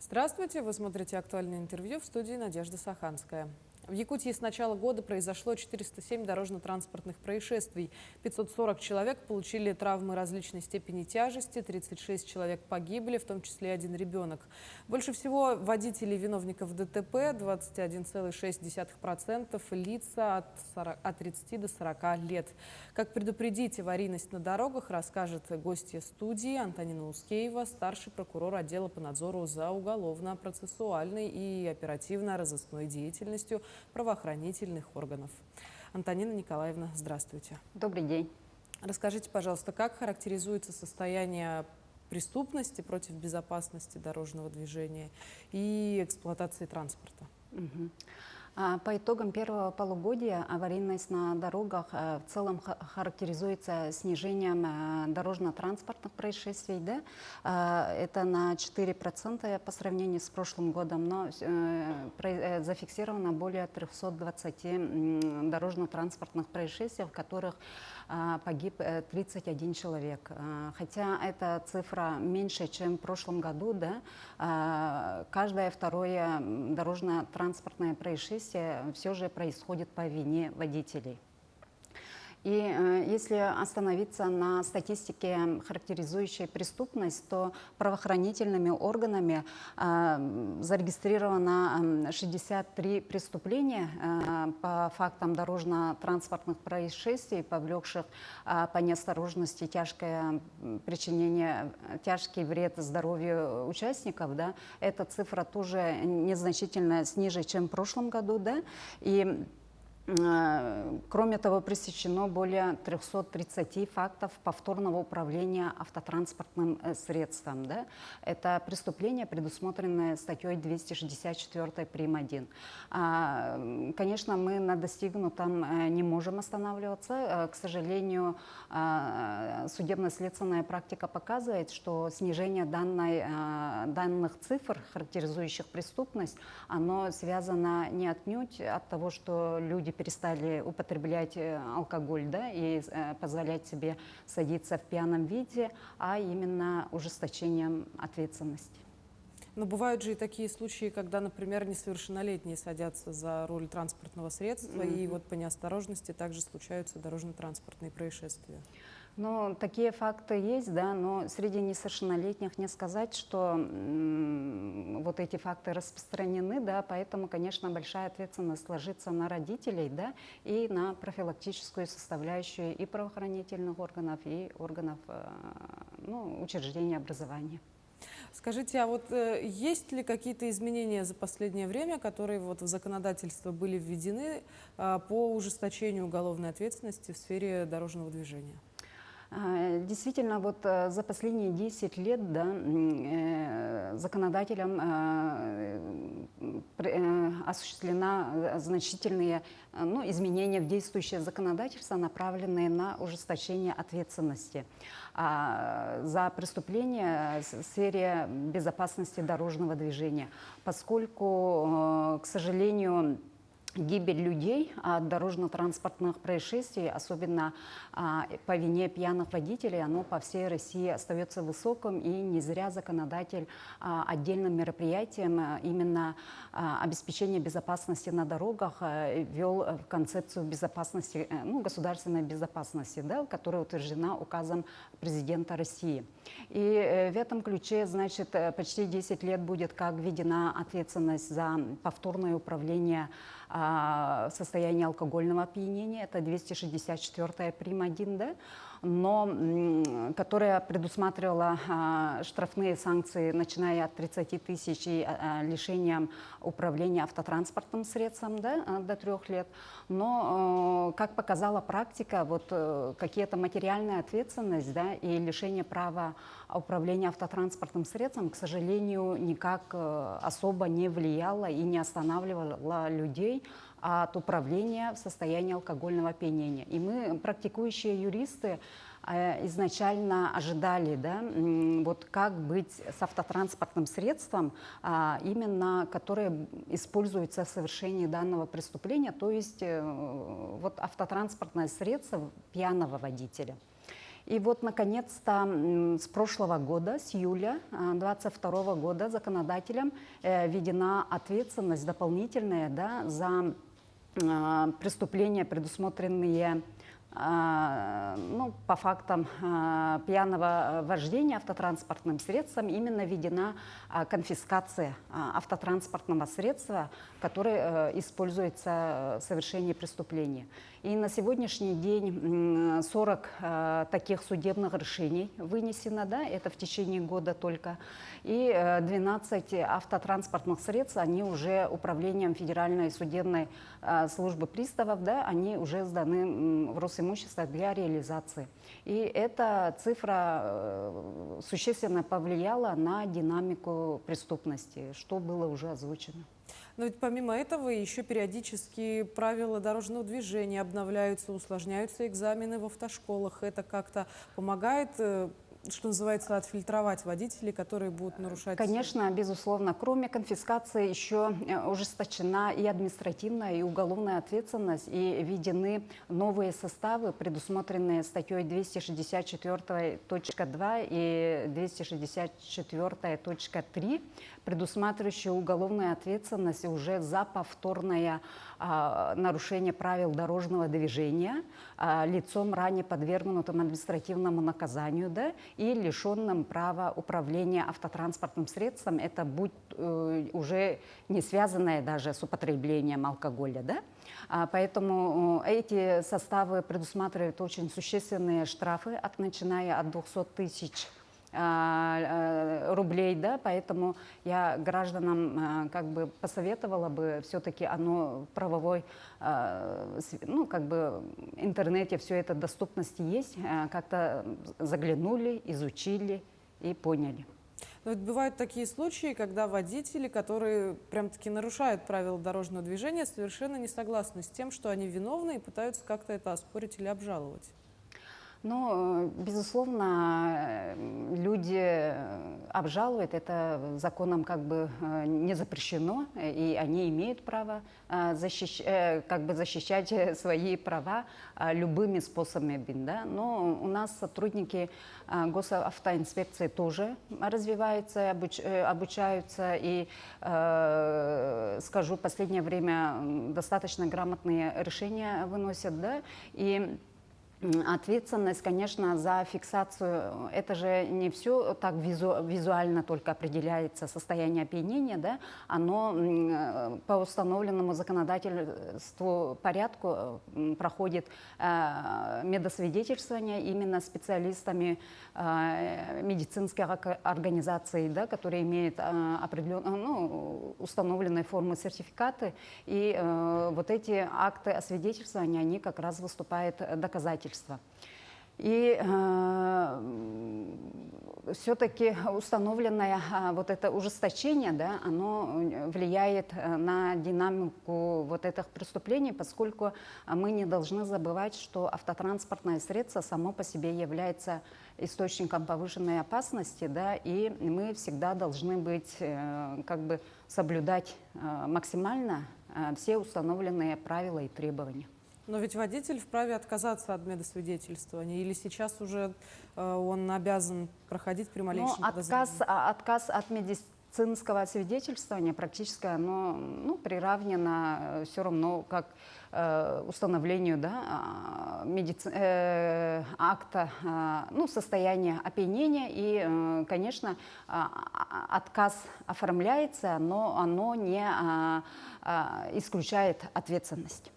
Здравствуйте, вы смотрите «Актуальное интервью», в студии Надежда Саханская. В Якутии с начала года произошло 407 дорожно-транспортных происшествий. 540 человек получили травмы различной степени тяжести, 36 человек погибли, в том числе один ребенок. Больше всего водителей виновников ДТП, 21,6%, лица от 30 до 40 лет. Как предупредить аварийность на дорогах, расскажет гостья студии Антонина Ускеева, старший прокурор отдела по надзору за уголовно-процессуальной и оперативно-розыскной деятельностью правоохранительных органов. Антонина Николаевна, здравствуйте. Добрый день. Расскажите, пожалуйста, как характеризуется состояние преступности против безопасности дорожного движения и эксплуатации транспорта? По итогам первого полугодия аварийность на дорогах в целом характеризуется снижением дорожно-транспортных происшествий. Да? Это на 4% по сравнению с прошлым годом, но зафиксировано более 320 дорожно-транспортных происшествий, в которых погиб 31 человек. Хотя эта цифра меньше, чем в прошлом году, да? Каждое второе дорожно-транспортное происшествие все же происходит по вине водителей. И если остановиться на статистике, характеризующей преступность, то правоохранительными органами зарегистрировано 63 преступления по фактам дорожно-транспортных происшествий, повлекших по неосторожности тяжкий вред здоровью участников. Да. Эта цифра тоже незначительно ниже, чем в прошлом году. Да. И кроме того, пресечено более 330 фактов повторного управления автотранспортным средством. Да? Это преступление, предусмотренное статьей 264 прим. 1. Конечно, мы на достигнутом не можем останавливаться. К сожалению, судебно-следственная практика показывает, что снижение данных цифр, характеризующих преступность, оно связано не отнюдь от того, что люди перестали употреблять алкоголь, да, и позволять себе садиться в пьяном виде, а именно ужесточением ответственности. Но бывают же и такие случаи, когда, например, несовершеннолетние садятся за руль транспортного средства, и вот по неосторожности также случаются дорожно-транспортные происшествия. Ну, такие факты есть, да, но среди несовершеннолетних не сказать, что вот эти факты распространены, да, поэтому, конечно, большая ответственность ложится на родителей, да, и на профилактическую составляющую и правоохранительных органов, и органов, учреждений образования. Скажите, а вот есть ли какие-то изменения за последнее время, которые вот в законодательство были введены по ужесточению уголовной ответственности в сфере дорожного движения? Действительно, вот за последние 10 лет, да, законодателем осуществлена значительные изменения в действующее законодательство, направленные на ужесточение ответственности за преступления в сфере безопасности дорожного движения, поскольку, к сожалению, гибель людей от дорожно-транспортных происшествий, особенно по вине пьяных водителей, оно по всей России остается высоким, и не зря законодатель отдельным мероприятием именно обеспечения безопасности на дорогах ввел концепцию безопасности, государственной безопасности, да, которая утверждена указом президента России. И в этом ключе, значит, почти 10 лет будет как введена ответственность за повторное управление в состоянии алкогольного опьянения, это 264 прим. 1, да, но которая предусматривала штрафные санкции, начиная от 30 тысяч и лишением управления автотранспортным средством, да, до 3 лет. Но, как показала практика, вот какие-то материальная ответственность, да, и лишение права управления автотранспортным средством, к сожалению, никак особо не влияло и не останавливало людей от управления в состоянии алкогольного опьянения. И мы, практикующие юристы, изначально ожидали, да, вот как быть с автотранспортным средством, именно которое используется в совершении данного преступления, то есть вот автотранспортное средство пьяного водителя. И вот, наконец-то, с прошлого года, с июля 2022 года, законодателем введена ответственность дополнительная, да, за преступления, предусмотренные ну, по фактам пьяного вождения автотранспортным средством, именно введена конфискация автотранспортного средства, которое используется в совершении преступления. И на сегодняшний день 40 таких судебных решений вынесено, да, это в течение года только, и 12 автотранспортных средств, они уже управлением Федеральной судебной службы приставов, да, они уже сданы в Росимущество для реализации. И эта цифра существенно повлияла на динамику преступности, что было уже озвучено. Но ведь помимо этого еще периодически правила дорожного движения обновляются, усложняются экзамены в автошколах. Это как-то помогает, что называется, отфильтровать водителей, которые будут нарушать? Конечно, безусловно. Кроме конфискации еще ужесточена и административная, и уголовная ответственность, и введены новые составы, предусмотренные статьей 264.2 и 264.3, предусматривающие уголовную ответственность уже за повторное нарушение правил дорожного движения лицом, ранее подвергнутым административному наказанию, да, и лишенным права управления автотранспортным средством, это будь уже не связанное даже с употреблением алкоголя, да. Поэтому эти составы предусматривают очень существенные штрафы, начиная от 200 тысяч рублей, да, поэтому я гражданам как бы посоветовала бы все-таки оно в правовой, ну, как бы интернете все это доступности есть, как-то заглянули, изучили и поняли. Но ведь бывают такие случаи, когда водители, которые прям-таки нарушают правила дорожного движения, совершенно не согласны с тем, что они виновны, и пытаются как-то это оспорить или обжаловать. Ну, безусловно, люди обжалуют, это законом как бы не запрещено, и они имеют право защищать свои права любыми способами. Да? Но у нас сотрудники госавтоинспекции тоже развиваются, обучаются, и, скажу, в последнее время достаточно грамотные решения выносят, да, и ответственность, конечно, за фиксацию, это же не все так визуально только определяется состояние опьянения, да, оно по установленному законодательству порядку проходит медосвидетельствование именно специалистами медицинских организаций, да, которые имеют установленные формы сертификаты, и вот эти акты освидетельствования, они как раз выступают доказательством. И все-таки установленное вот это ужесточение, да, оно влияет на динамику вот этих преступлений, поскольку мы не должны забывать, что автотранспортное средство само по себе является источником повышенной опасности, да, и мы всегда должны быть, как бы соблюдать максимально все установленные правила и требования. Но ведь водитель вправе отказаться от медосвидетельствования, или сейчас уже он обязан проходить при малейшем подозрении? Отказ от медицинского освидетельствования практически оно приравнено все равно как установлению, да, акта состояния опьянения. И, конечно, отказ оформляется, но оно не исключает ответственность.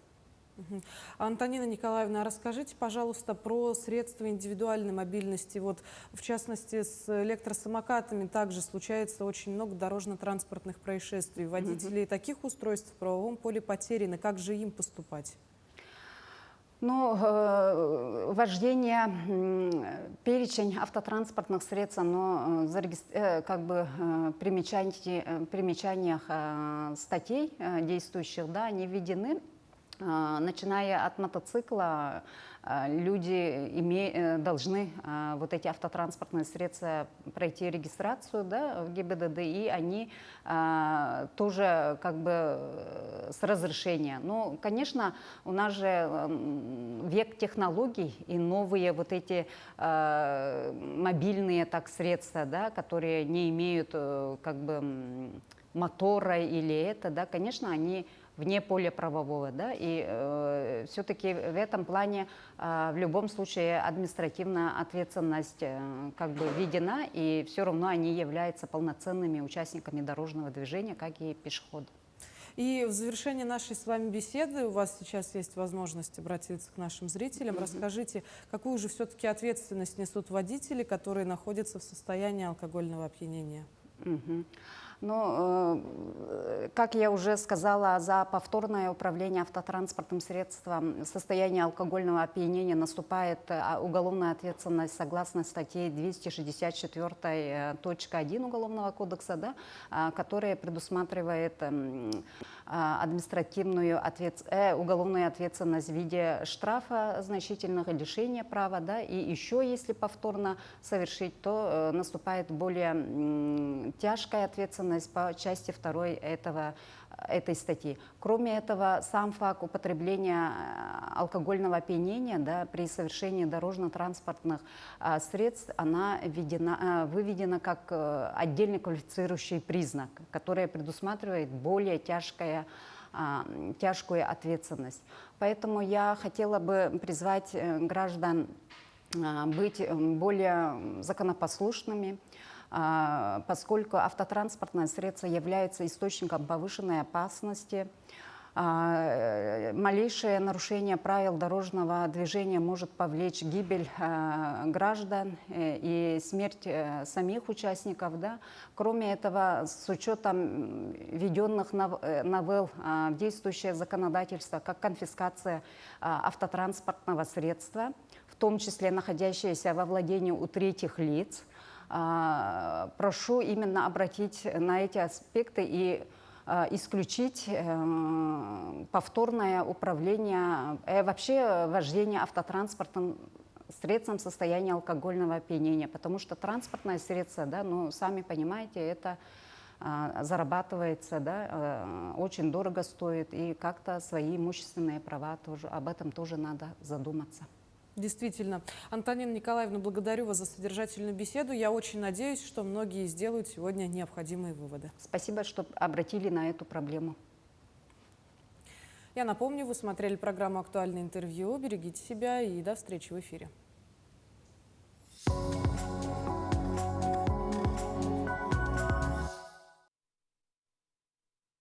Антонина Николаевна, расскажите, пожалуйста, про средства индивидуальной мобильности. Вот, в частности, с электросамокатами также случается очень много дорожно-транспортных происшествий. Водители таких устройств в правовом поле потеряны. Как же им поступать? Ну, вождение, перечень автотранспортных средств, оно как бы примечаниях статей действующих, да, они введены. Начиная от мотоцикла, люди должны вот эти автотранспортные средства пройти регистрацию, да, в ГИБДД, и они тоже как бы с разрешения. Но, конечно, у нас же век технологий и новые вот эти мобильные так средства, да, которые не имеют как бы мотора или это, да, конечно, они вне поля правового, да, и все-таки в этом плане в любом случае административная ответственность как бы введена, и все равно они являются полноценными участниками дорожного движения, как и пешеходы. И в завершении нашей с вами беседы у вас сейчас есть возможность обратиться к нашим зрителям. Расскажите, какую же все-таки ответственность несут водители, которые находятся в состоянии алкогольного опьянения? Ну, как я уже сказала, за повторное управление автотранспортным средством в состоянии алкогольного опьянения наступает уголовная ответственность согласно статье 264.1 Уголовного кодекса, да, которая предусматривает уголовную ответственность в виде штрафа значительного, лишения права, да, и еще если повторно совершить, то наступает более тяжкая ответственность по части 2 этой статьи. Кроме этого, сам факт употребления алкогольного опьянения, да, при совершении дорожно-транспортных средств, она выведена как отдельный квалифицирующий признак, который предусматривает более тяжкую ответственность. Поэтому я хотела бы призвать граждан быть более законопослушными, поскольку автотранспортное средство является источником повышенной опасности. Малейшее нарушение правил дорожного движения может повлечь гибель граждан и смерть самих участников. Да. Кроме этого, с учетом введенных новелл в действующее законодательство, как конфискация автотранспортного средства, в том числе находящееся во владении у третьих лиц, прошу именно обратить на эти аспекты и исключить повторное управление, вообще вождение автотранспортным средством в состоянии алкогольного опьянения, потому что транспортное средство, да, ну, сами понимаете, это зарабатывается, да, очень дорого стоит, и как-то свои имущественные права тоже, об этом тоже надо задуматься. Действительно. Антонина Николаевна, благодарю вас за содержательную беседу. Я очень надеюсь, что многие сделают сегодня необходимые выводы. Спасибо, что обратили на эту проблему. Я напомню, вы смотрели программу «Актуальное интервью». Берегите себя и до встречи в эфире.